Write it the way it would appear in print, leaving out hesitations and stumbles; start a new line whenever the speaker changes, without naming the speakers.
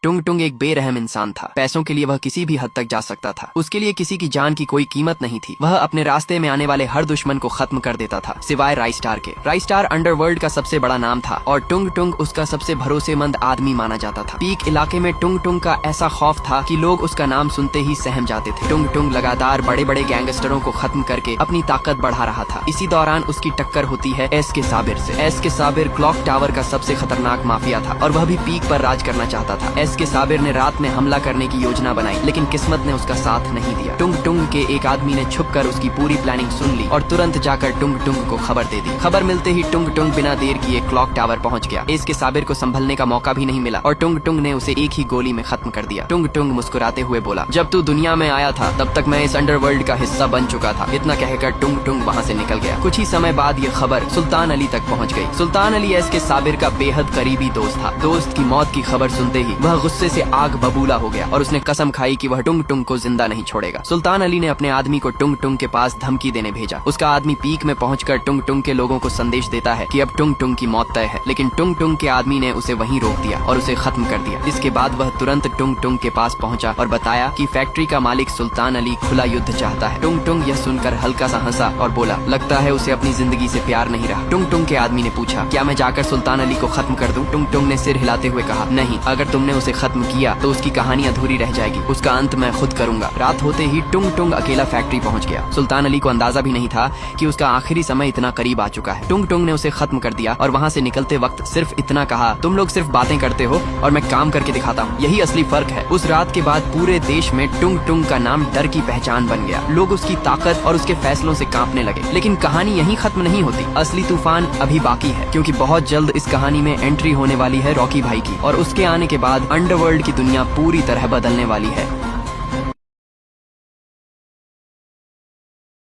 टुंग टुंग एक बेरहम इंसान था। पैसों के लिए वह किसी भी हद तक जा सकता था। उसके लिए किसी की जान की कोई कीमत नहीं थी। वह अपने रास्ते में आने वाले हर दुश्मन को खत्म कर देता था, सिवाय राइस्टार के। राइस्टार अंडरवर्ल्ड का सबसे बड़ा नाम था और टुंग टुंग उसका सबसे भरोसेमंद आदमी माना जाता था। पीक इलाके में टुंग टुंग का ऐसा खौफ था कि लोग उसका नाम सुनते ही सहम जाते थे। टुंग टुंग लगातार बड़े बड़े गैंगस्टरों को खत्म करके अपनी ताकत बढ़ा रहा था। इसी दौरान उसकी टक्कर होती है एस के साबिर से। एस के साबिर क्लॉक टावर का सबसे खतरनाक माफिया था और वह भी पीक पर राज करना चाहता था। एस के साबिर ने रात में हमला करने की योजना बनाई, लेकिन किस्मत ने उसका साथ नहीं दिया। टुंग टुंग के एक आदमी ने छुपकर उसकी पूरी प्लानिंग सुन ली और तुरंत जाकर टुंग टुंग को खबर दे दी। खबर मिलते ही टुंग टुंग बिना देर किए क्लॉक टावर पहुंच गया। एस के साबिर को संभलने का मौका भी नहीं मिला और टुंग टुंग ने उसे एक ही गोली में खत्म कर दिया। टुंग टुंग मुस्कुराते हुए बोला, जब तू दुनिया में आया था तब तक मैं इस अंडरवर्ल्ड का हिस्सा बन चुका था। इतना कहकर टुंग टुंग वहाँ से निकल गया। कुछ ही समय बाद ये खबर सुल्तान अली तक पहुँच गई। सुल्तान अली एस के साबिर का बेहद करीबी दोस्त था। दोस्त की मौत की खबर सुनते ही वह गुस्से से आग बबूला हो गया और उसने कसम खाई कि वह टुंग टुंग को जिंदा नहीं छोड़ेगा। सुल्तान अली ने अपने आदमी को टुंग टुंग के पास धमकी देने भेजा। उसका आदमी पीक में पहुंचकर टुंग टुंग के लोगों को संदेश देता है कि अब टुंग टुंग की मौत तय है, लेकिन टुंग टुंग के आदमी ने उसे वहीं रोक दिया और उसे खत्म कर दिया। इसके बाद वह तुरंत टुंग टुंग के पास पहुंचा और बताया कि फैक्ट्री का मालिक सुल्तान अली खुला युद्ध चाहता है। टुंग टुंग यह सुनकर हल्का सा हंसा और बोला, लगता है उसे अपनी जिंदगी से प्यार नहीं रहा। टुंग टुंग के आदमी ने पूछा, क्या मैं जाकर सुल्तान अली को खत्म कर दूं? टुंग टुंग ने सिर हिलाते हुए कहा, नहीं, अगर तुमने उसे खत्म किया तो उसकी कहानी अधूरी रह जाएगी। उसका अंत मैं खुद करूंगा। रात होते ही टुंग टुंग अकेला फैक्ट्री पहुंच गया। सुल्तान अली को अंदाजा भी नहीं था कि उसका आखिरी समय इतना करीब आ चुका है। टुंग टुंग ने उसे खत्म कर दिया और वहाँ से निकलते वक्त सिर्फ इतना कहा, तुम लोग सिर्फ बातें करते हो और मैं काम करके दिखाता हूँ, यही असली फर्क है। उस रात के बाद पूरे देश में टुंग टुंग का नाम डर की पहचान बन गया। लोग उसकी ताकत और उसके फैसलों से कांपने लगे। लेकिन कहानी यहीं खत्म नहीं होती। असली तूफान अभी बाकी है, क्योंकि बहुत जल्द इस कहानी में एंट्री होने वाली है रॉकी भाई की और उसके आने के बाद अंडरवर्ल्ड की दुनिया पूरी तरह बदलने वाली है।